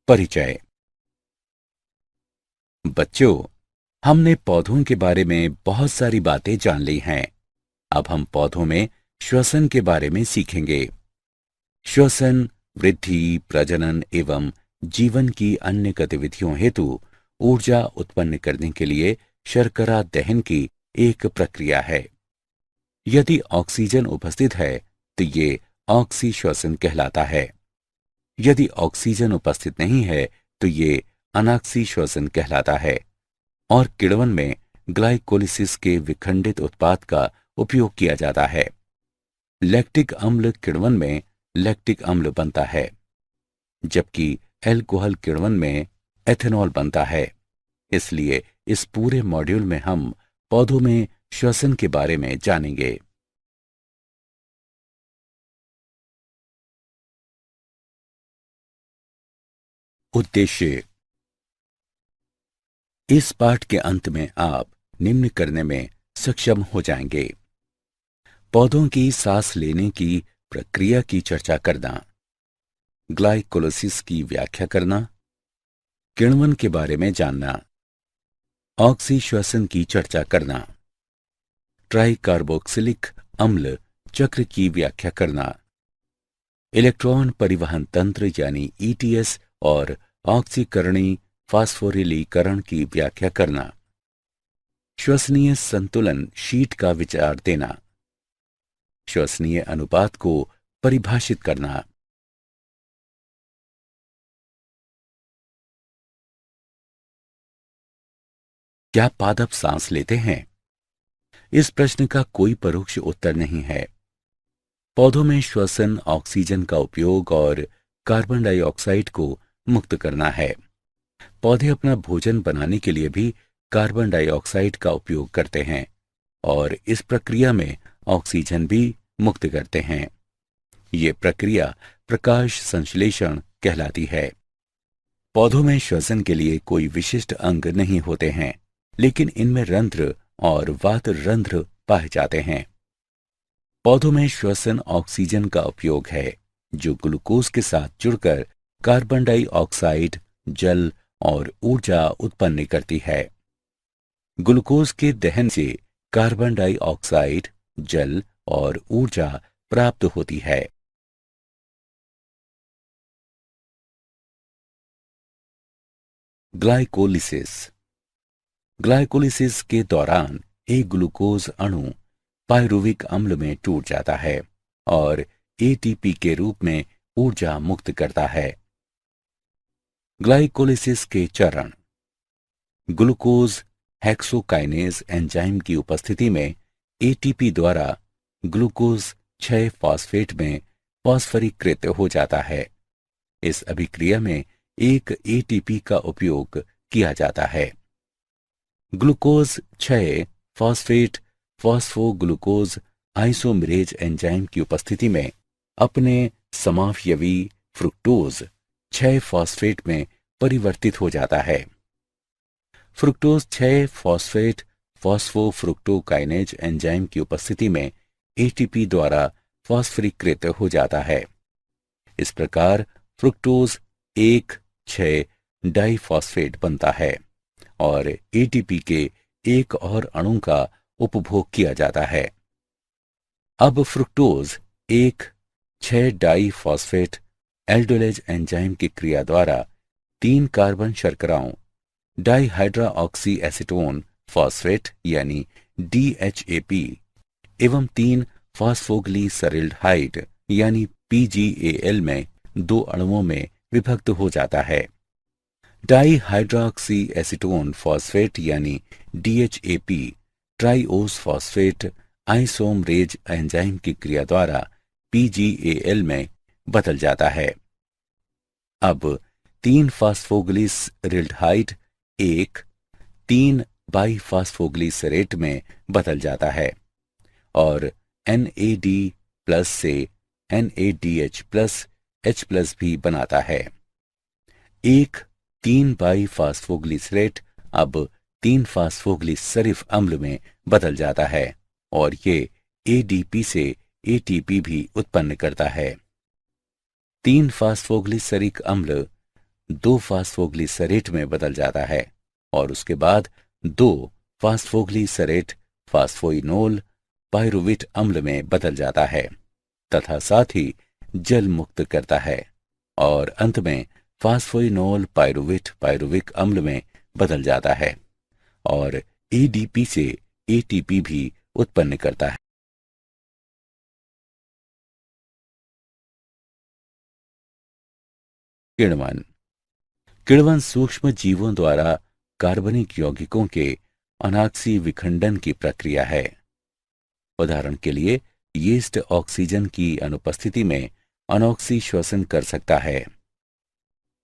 परिचय। बच्चों, हमने पौधों के बारे में बहुत सारी बातें जान ली हैं। अब हम पौधों में श्वसन के बारे में सीखेंगे। श्वसन वृद्धि, प्रजनन एवं जीवन की अन्य गतिविधियों हेतु ऊर्जा उत्पन्न करने के लिए शर्करा दहन की एक प्रक्रिया है। यदि ऑक्सीजन उपस्थित है तो ये ऑक्सी श्वसन कहलाता है। यदि ऑक्सीजन उपस्थित नहीं है तो ये अनाक्सी श्वसन कहलाता है। और किण्वन में ग्लाइकोलिसिस के विखंडित उत्पाद का उपयोग किया जाता है। लैक्टिक अम्ल किण्वन में लैक्टिक अम्ल बनता है, जबकि एल्कोहल किण्वन में एथेनॉल बनता है। इसलिए इस पूरे मॉड्यूल में हम पौधों में श्वसन के बारे में जानेंगे। उद्देश्य। इस पाठ के अंत में आप निम्न करने में सक्षम हो जाएंगे: पौधों की सांस लेने की प्रक्रिया की चर्चा करना, ग्लाइकोलिसिस की व्याख्या करना, किण्वन के बारे में जानना, ऑक्सी श्वसन की चर्चा करना, ट्राइकार्बोक्सिलिक अम्ल चक्र की व्याख्या करना, इलेक्ट्रॉन परिवहन तंत्र यानी ईटीएस और ऑक्सीकरणी फास्फोरिलीकरण की व्याख्या करना, श्वसनीय संतुलन शीट का विचार देना, श्वसनीय अनुपात को परिभाषित करना। क्या पादप सांस लेते हैं? इस प्रश्न का कोई परोक्ष उत्तर नहीं है। पौधों में श्वसन ऑक्सीजन का उपयोग और कार्बन डाइऑक्साइड को मुक्त करना है। पौधे अपना भोजन बनाने के लिए भी कार्बन डाइऑक्साइड का उपयोग करते हैं और इस प्रक्रिया में ऑक्सीजन भी मुक्त करते हैं। ये प्रक्रिया प्रकाश संश्लेषण कहलाती है। पौधों में श्वसन के लिए कोई विशिष्ट अंग नहीं होते हैं, लेकिन इनमें रंध्र और वात रंध्र पाए जाते हैं। पौधों में श्वसन ऑक्सीजन का उपयोग है, जो ग्लूकोज के साथ जुड़कर कार्बन डाइऑक्साइड, जल और ऊर्जा उत्पन्न करती है। ग्लूकोज के दहन से कार्बन डाइऑक्साइड, जल और ऊर्जा प्राप्त होती है। ग्लाइकोलिसिस। ग्लाइकोलिसिस के दौरान एक ग्लूकोज अणु पायरुविक अम्ल में टूट जाता है और एटीपी के रूप में ऊर्जा मुक्त करता है। ग्लाइकोलिसिस के चरण। ग्लूकोज हेक्सोकाइनेज एंजाइम की उपस्थिति में एटीपी द्वारा ग्लूकोज 6 फॉस्फेट में फॉस्फरीकृत हो जाता है। इस अभिक्रिया में एक एटीपी का उपयोग किया जाता है। ग्लूकोज 6 फॉस्फेट फॉस्फोग्लूकोज आइसोमेरेज एंजाइम की उपस्थिति में अपने समावयवी फ्रुक्टोज 6 फॉस्फेट में परिवर्तित हो जाता है। फ्रुक्टोज 6 फॉस्फेट फॉस्फोफ्रुक्टोकाइनेज एंजाइम की उपस्थिति में एटीपी द्वारा फॉस्फरीकृत हो जाता है। इस प्रकार फ्रुक्टोज 1,6 डाइफॉस्फेट बनता है और एटीपी के एक और अणु का उपभोग किया जाता है। अब फ्रुक्टोज 1,6 डाइफॉस्फेट एल्डोलेज एंजाइम की क्रिया द्वारा 3 कार्बन शर्कराओं डाइहाइड्रोऑक्सी एसीटोन फॉस्फेट यानी डीएचएपी एवं 3 फॉस्फोग्लिसरल्डिहाइड यानी पीजीएएल में 2 अणुओं में विभक्त हो जाता है। डाइहाइड्रोक्सी एसीटोन फॉस्फेट यानी डीएचएपी ट्राइओस फॉस्फेट आइसोमरेज एंजाइम की क्रिया द्वारा पीजीएएल में बदल जाता है। अब 3 फॉस्फोग्लिसरल्डिहाइड 3 बाइफॉस्फोग्लिसरेट में बदल जाता है और NAD+ से NADH+ H+ भी बनाता है। 3 बाइफॉस्फोग्लिसरेट अब 3 फॉस्फोग्लिसरिफ अम्ल में बदल जाता है और ये ADP से ATP भी उत्पन्न करता है। 3 फॉस्फोग्लिसरिक अम्ल 2 फास्फोग्लिसरेट में बदल जाता है और उसके बाद 2 फास्फोग्लिसरेट फास्फोइनोल पायरुवेट अम्ल में बदल जाता है तथा साथ ही जल मुक्त करता है और अंत में फास्फोइनोल पायरुवेट पायरुविक अम्ल में बदल जाता है और एडीपी से एटीपी भी उत्पन्न करता है। किण्वन किण्वन सूक्ष्म जीवों द्वारा कार्बनिक यौगिकों के अनाक्सी विखंडन की प्रक्रिया है। उदाहरण के लिए यीस्ट ऑक्सीजन की अनुपस्थिति में अनॉक्सी श्वसन कर सकता है।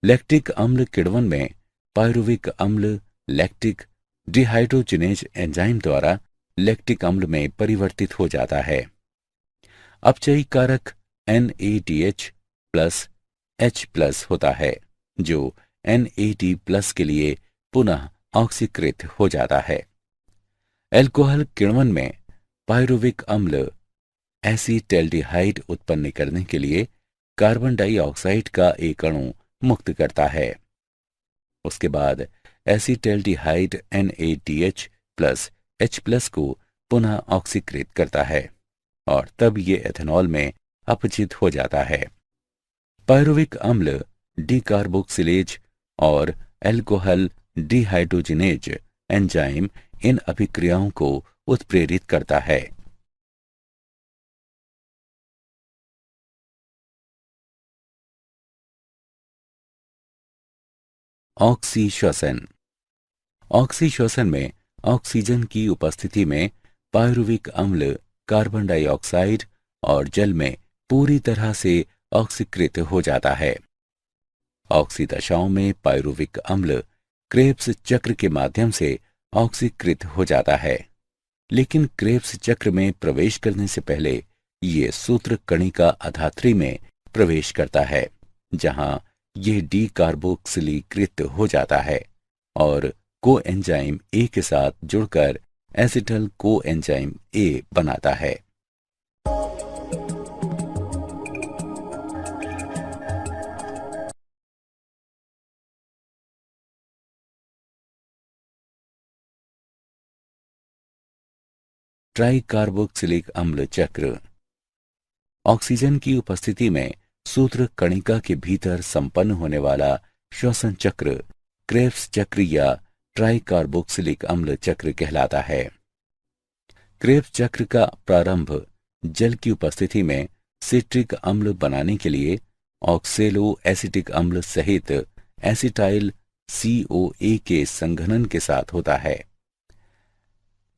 लैक्टिक अम्ल किण्वन में पायरुविक अम्ल लैक्टिक डिहाइड्रोजिनेज एंजाइम द्वारा लैक्टिक अम्ल में परिवर्तित हो जाता है। अपचयी कारक NADH प्लस H+ होता है जो NAD+ के लिए पुनः ऑक्सीकृत हो जाता है। एल्कोहल किण्वन में पायरुविक अम्ल एसीटैल्डिहाइड उत्पन्न करने के लिए कार्बन डाइऑक्साइड का एक अणु मुक्त करता है। उसके बाद एसीटैल्डिहाइड NADH प्लस H+ को पुनः ऑक्सीकृत करता है और तब ये एथेनॉल में अपचित हो जाता है। पायरुविक अम्ल डीकार्बोक्सिलेज और एल्कोहल डिहाइड्रोजिनेज एंजाइम इन अभिक्रियाओं को उत्प्रेरित करता है। ऑक्सी श्वसन ऑक्सी श्वसन में ऑक्सीजन की उपस्थिति में पायरुविक अम्ल कार्बन डाइऑक्साइड और जल में पूरी तरह से ऑक्सीकृत हो जाता है। ऑक्सी दशाओं में पायरुविक अम्ल क्रेब्स चक्र के माध्यम से ऑक्सीकृत हो जाता है, लेकिन क्रेब्स चक्र में प्रवेश करने से पहले ये सूत्र कणिका अधात्री में प्रवेश करता है, जहां ये डीकार्बोक्सिलीकृत हो जाता है और कोएंजाइम ए के साथ जुड़कर एसिटल कोएंजाइम ए बनाता है। ट्राइकार्बोक्सिलिक अम्ल चक्र ऑक्सीजन की उपस्थिति में सूत्र कणिका के भीतर संपन्न होने वाला श्वसन चक्र क्रेब्स चक्र या ट्राइकार्बोक्सिलिक अम्ल चक्र कहलाता है। क्रेब्स चक्र का प्रारंभ जल की उपस्थिति में सिट्रिक अम्ल बनाने के लिए ऑक्सेलो एसिटिक अम्ल सहित एसिटाइल COA के संघनन के साथ होता है।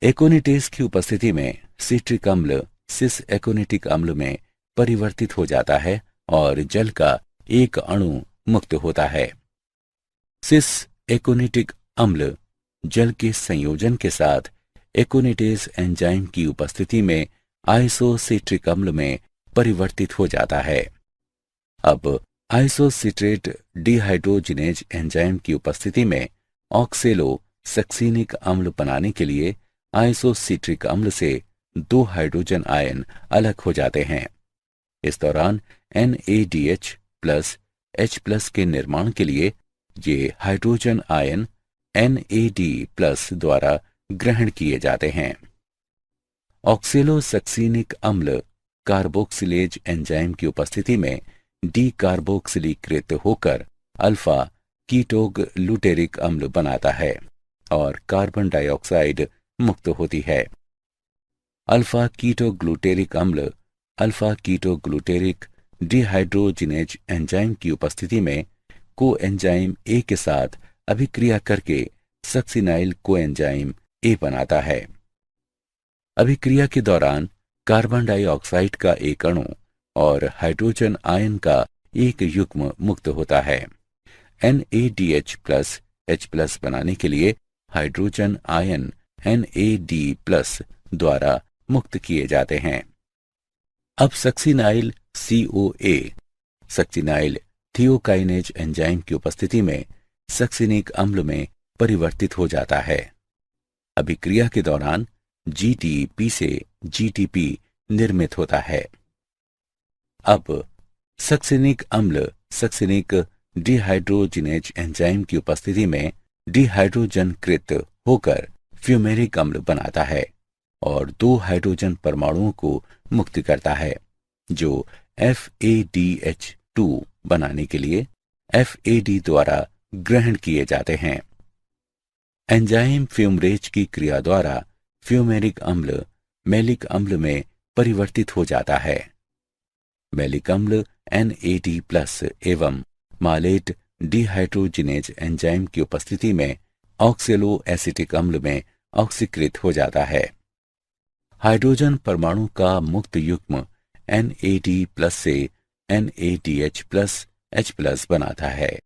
एकोनिटेज की उपस्थिति में सिट्रिक अम्ल सिस एकोनिटिक अम्ल में परिवर्तित हो जाता है और जल का एक अणु मुक्त होता है। सिस एकोनिटिक अम्ल जल के संयोजन के साथ एकोनिटेज एंजाइम की उपस्थिति में आइसोसिट्रिक अम्ल में परिवर्तित हो जाता है। अब आइसोसिट्रेट डिहाइड्रोजिनेज एंजाइम की उपस्थिति में ऑक्सेलो सक्सीनिक अम्ल बनाने के लिए आइसोसिट्रिक अम्ल से 2 हाइड्रोजन आयन अलग हो जाते हैं। इस दौरान NADH प्लस H+ के निर्माण के लिए ये हाइड्रोजन आयन NAD+ द्वारा ग्रहण किए जाते हैं। ऑक्सेलोसक्सीनिक अम्ल कार्बोक्सिलेज एंजाइम की उपस्थिति में डीकार्बोक्सिलीकृत होकर अल्फा कीटोग्लूटेरिक अम्ल बनाता है और कार्बन डाइऑक्साइड मुक्त होती है। अल्फा कीटोग्लूटेरिक अम्ल अल्फा कीटोग्लूटेरिक डिहाइड्रोजिनेज एंजाइम की उपस्थिति में कोएंजाइम ए के साथ अभिक्रिया करके सक्सिनाइल कोएंजाइम ए बनाता है। अभिक्रिया के दौरान कार्बन डाइऑक्साइड का एक अणु और हाइड्रोजन आयन का एक युग्म मुक्त होता है। NADH प्लस H+ बनाने के लिए हाइड्रोजन आयन NAD+ द्वारा मुक्त किए जाते हैं। अब सक्सिनाइल COA सक्सिनाइल थियोकाइनेज एंजाइम की उपस्थिति में सक्सिनिक अम्ल में परिवर्तित हो जाता है। अभिक्रिया के दौरान GTP से GTP निर्मित होता है। अब सक्सिनिक अम्ल सक्सिनिक डिहाइड्रोजिनेज एंजाइम की उपस्थिति में डिहाइड्रोजनकृत होकर फ्यूमेरिक अम्ल बनाता है और 2 हाइड्रोजन परमाणुओं को मुक्त करता है, जो FADH2 बनाने के लिए FAD द्वारा ग्रहण किए जाते हैं। एंजाइम फ्यूमरेज की क्रिया द्वारा फ्यूमेरिक अम्ल मैलिक अम्ल में परिवर्तित हो जाता है। मैलिक अम्ल NAD+ एवं मालेट डिहाइड्रोजिनेज एंजाइम की उपस्थिति में ऑक्सैलो एसिटिक अम्ल में ऑक्सीकृत हो जाता है। हाइड्रोजन परमाणु का मुक्त युग्म NAD+ से NADH+H+ बनाता है।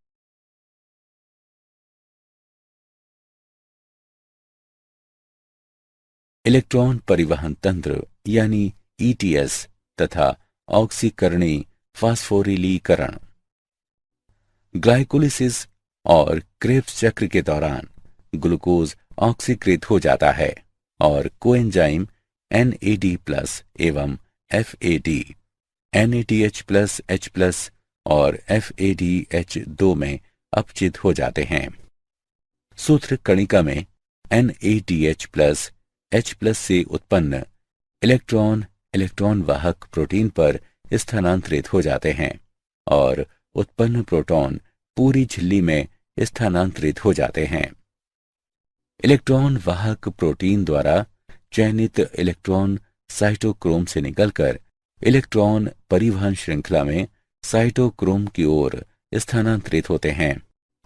इलेक्ट्रॉन परिवहन तंत्र यानी ETS तथा ऑक्सीकरणी फास्फोरिलीकरण। ग्लाइकोलिसिस और क्रेब्स चक्र के दौरान ग्लूकोज ऑक्सीकृत हो जाता है और कोएंजाइम NAD+ एवं FAD NADH+H+ और FADH2 में अपचित हो जाते हैं। सूत्र कणिका में NADH+H+ से उत्पन्न इलेक्ट्रॉन वाहक प्रोटीन पर स्थानांतरित हो जाते हैं और उत्पन्न प्रोटॉन पूरी झिल्ली में स्थानांतरित हो जाते हैं। इलेक्ट्रॉन वाहक प्रोटीन द्वारा चयनित इलेक्ट्रॉन साइटोक्रोम से निकलकर इलेक्ट्रॉन परिवहन श्रृंखला में साइटोक्रोम की ओर स्थानांतरित होते हैं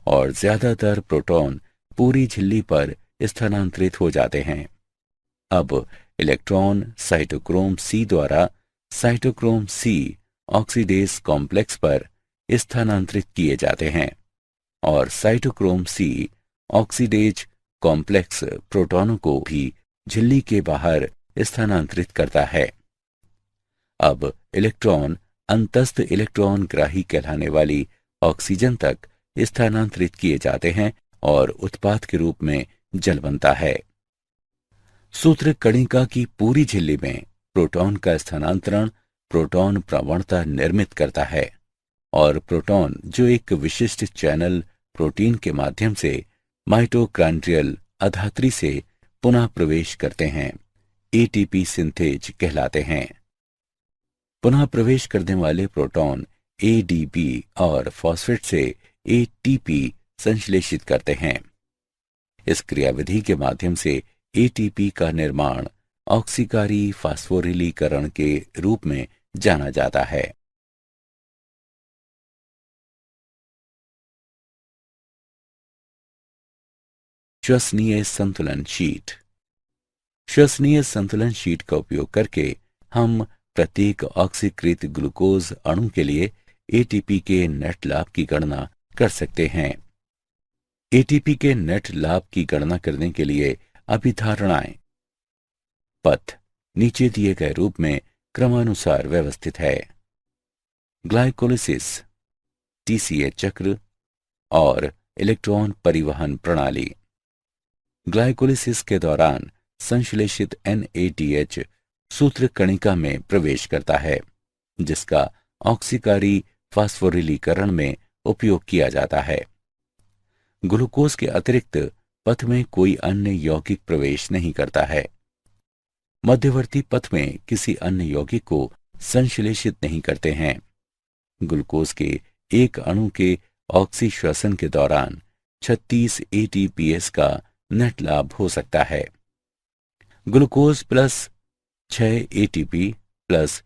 और ज्यादातर प्रोटॉन पूरी झिल्ली पर स्थानांतरित हो जाते हैं। अब इलेक्ट्रॉन साइटोक्रोम C द्वारा साइटोक्रोम C ऑक्सीडेज कॉम्प्लेक्स पर स्थानांतरित किए जाते हैं और साइटोक्रोम C ऑक्सीडेज कॉम्प्लेक्स प्रोटॉनों को भी झिल्ली के बाहर स्थानांतरित करता है। अब इलेक्ट्रॉन अंतस्थ इलेक्ट्रॉन ग्राही कहलाने वाली ऑक्सीजन तक स्थानांतरित किए जाते हैं और उत्पाद के रूप में जल बनता है। सूत्र कणिका की पूरी झिल्ली में प्रोटॉन का स्थानांतरण प्रोटॉन प्रवणता निर्मित करता है और प्रोटॉन जो एक विशिष्ट चैनल प्रोटीन के माध्यम से माइटोकॉन्ड्रियल अधात्री से पुनः प्रवेश करते हैं, ATP सिंथेज कहलाते हैं। पुनः प्रवेश करने वाले प्रोटॉन ADP और फॉस्फेट से ATP संश्लेषित करते हैं। इस क्रियाविधि के माध्यम से ATP का निर्माण ऑक्सीकारी फास्फोरिलीकरण के रूप में जाना जाता है। श्वसनीय संतुलन शीट। श्वसनीय संतुलन शीट का उपयोग करके हम प्रत्येक ऑक्सीकृत ग्लूकोज अणु के लिए ATP के नेट लाभ की गणना कर सकते हैं। ATP के नेट लाभ की गणना करने के लिए अभिधारणाएं। पथ नीचे दिए गए रूप में क्रमानुसार व्यवस्थित है। ग्लाइकोलिसिस, TCA चक्र और इलेक्ट्रॉन परिवहन प्रणाली। ग्लाइकोलिसिस के दौरान संश्लेषित NADH सूत्र कणिका में प्रवेश करता है, जिसका ऑक्सीकारी फास्फोरिलीकरण में उपयोग किया जाता है। ग्लूकोज के अतिरिक्त पथ में कोई अन्य यौगिक प्रवेश नहीं करता है। मध्यवर्ती पथ में किसी अन्य यौगिक को संश्लेषित नहीं करते हैं। ग्लूकोज के एक अणु के ऑक्सीश्वसन के दौरान 36 ATPase का नेट लाभ हो सकता है। Glucose plus 6 ATP plus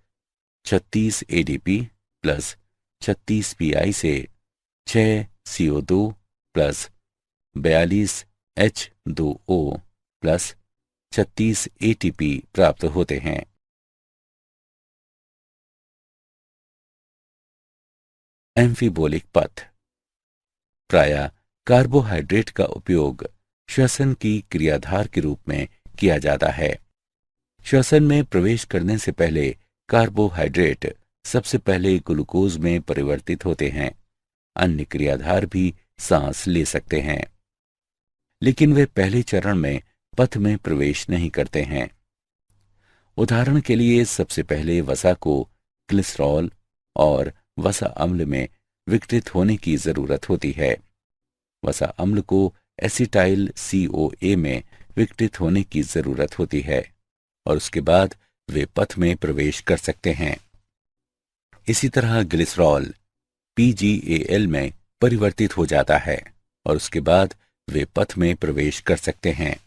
36 ADP plus 36 PI से 6 CO2 plus 42 H2O plus 36 ATP प्राप्त होते हैं। एम्फीबोलिक पथ। प्रायः कार्बोहाइड्रेट का उपयोग श्वसन की क्रियाधार के रूप में किया जाता है। श्वसन में प्रवेश करने से पहले कार्बोहाइड्रेट सबसे पहले ग्लूकोज में परिवर्तित होते हैं। अन्य क्रियाधार भी सांस ले सकते हैं, लेकिन वे पहले चरण में पथ में प्रवेश नहीं करते हैं। उदाहरण के लिए सबसे पहले वसा को ग्लिसरॉल और वसा अम्ल में विघटित होने की जरूरत होती है। वसा अम्ल को एसिटाइल CoA में विघटित होने की जरूरत होती है और उसके बाद वे पथ में प्रवेश कर सकते हैं। इसी तरह ग्लिसरॉल PgAl में परिवर्तित हो जाता है और उसके बाद वे पथ में प्रवेश कर सकते हैं।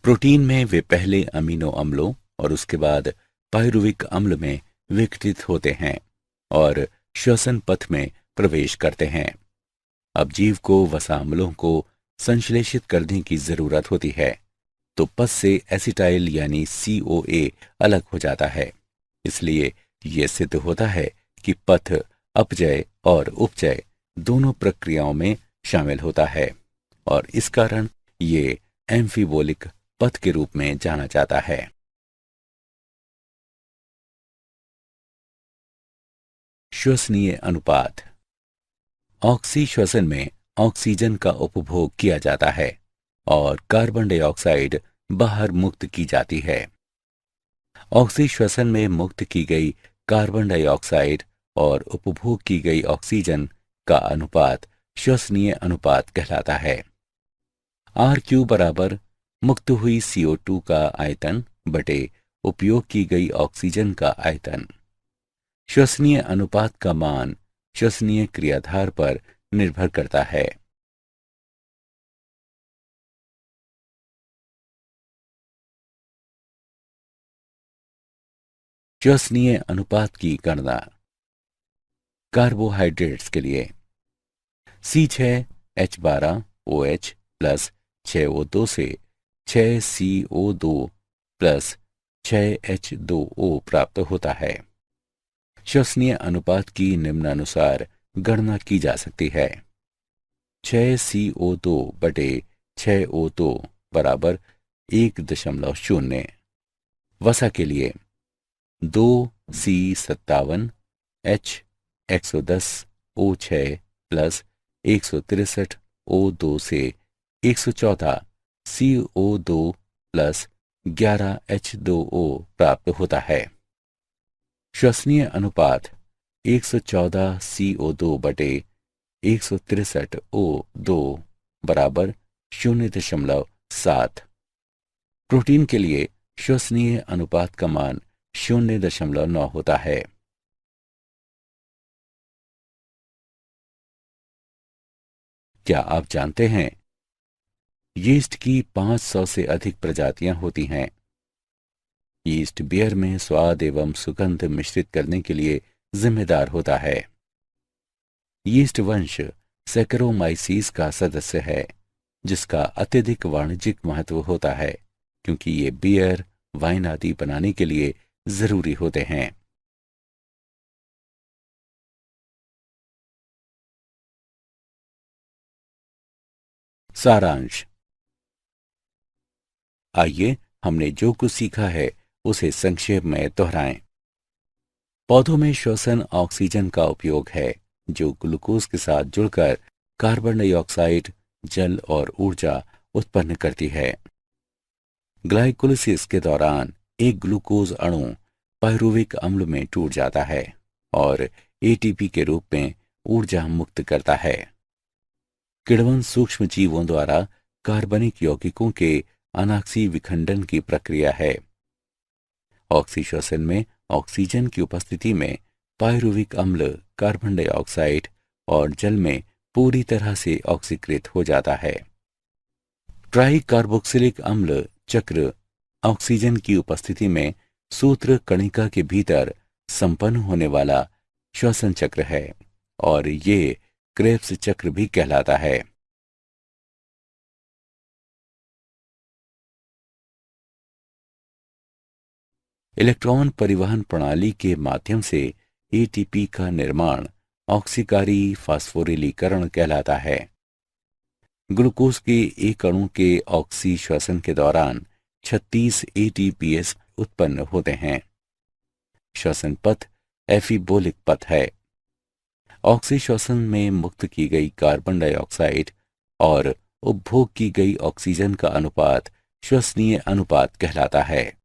प्रोटीन में वे पहले अमीनो अम्लों और उसके बाद पायरुविक अम्ल में विघटित होते हैं और श्वसन पथ में प्रवेश करते हैं। अब जीव को वसा अम्लों को संश्लेषित करने की जरूरत होती है, तो पथ से एसिटाइल यानी CoA अलग हो जाता है। इसलिए यह सिद्ध होता है कि पथ अपचय और उपचय दोनों प्रक्रियाओं में शामिल होता है और इस कारण ये एम्फीबोलिक पथ के रूप में जाना जाता है। श्वसनीय अनुपात। ऑक्सी श्वसन में ऑक्सीजन का उपभोग किया जाता है और कार्बन डाइऑक्साइड बाहर मुक्त की जाती है। ऑक्सी श्वसन में मुक्त की गई कार्बन डाइऑक्साइड और उपभोग की गई ऑक्सीजन का अनुपात श्वसनीय अनुपात कहलाता है। RQ बराबर मुक्त हुई CO2 का आयतन बटे उपयोग की गई ऑक्सीजन का आयतन। श्वसनीय अनुपात का मान श्वसनीय क्रियाधार पर निर्भर करता है। श्वसनीय अनुपात की गणना। कार्बोहाइड्रेट्स के लिए C6H12OH प्लस 6O2 से 6CO2 प्लस 6H2O प्राप्त होता है। श्वसनीय अनुपात की निम्नानुसार गणना की जा सकती है। 6CO2 बटे 6O2 बराबर 1.0। वसा के लिए 2C57H110O6 प्लस 163O2 से 114 CO2 प्लस 11H2O प्राप्त होता है। श्वसनीय अनुपात 114 CO2 बटे 163O2 बराबर 0.7। प्रोटीन के लिए श्वसनीय अनुपात का मान 0.9 होता है। क्या आप जानते हैं यीस्ट की 500 से अधिक प्रजातियां होती हैं। यीस्ट बियर में स्वाद एवं सुगंध मिश्रित करने के लिए जिम्मेदार होता है। यीस्ट वंश सैकरोमाइसीस का सदस्य है, जिसका अत्यधिक वाणिज्यिक महत्व होता है क्योंकि ये बियर, वाइन आदि बनाने के लिए जरूरी होते हैं। सारांश। आइए हमने जो कुछ सीखा है उसे संक्षेप में दोहराएं। पौधों में श्वसन ऑक्सीजन का उपयोग है, जो ग्लूकोज के साथ जुड़कर कार्बन डाइऑक्साइड, जल और ऊर्जा उत्पन्न करती है। ग्लाइकोलिसिस के दौरान एक ग्लूकोज अणु पायरुविक अम्ल में टूट जाता है और ATP के रूप में ऊर्जा मुक्त करता है। किण्वन सूक्ष्म जीवों द्वारा कार्बनिक यौगिकों के अनाक्सी विखंडन की प्रक्रिया है। ऑक्सीश्वसन में ऑक्सीजन की उपस्थिति में पायरुविक अम्ल कार्बन डाइऑक्साइड और जल में पूरी तरह से ऑक्सीकृत हो जाता है। ट्राई कार्बोक्सिलिक अम्ल चक्र ऑक्सीजन की उपस्थिति में सूत्र कणिका के भीतर संपन्न होने वाला श्वसन चक्र है और ये क्रेब्स चक्र भी कहलाता है। इलेक्ट्रॉन परिवहन प्रणाली के माध्यम से ATP का निर्माण ऑक्सीकारी फास्फोरिलीकरण कहलाता है। ग्लूकोज के एक अणु के ऑक्सी श्वसन के दौरान 36 ATPase उत्पन्न होते हैं। श्वसन पथ एफिबोलिक पथ है। ऑक्सी श्वसन में मुक्त की गई कार्बन डाइऑक्साइड और उपभोग की गई ऑक्सीजन का अनुपात श्वसनीय अनुपात कहलाता है।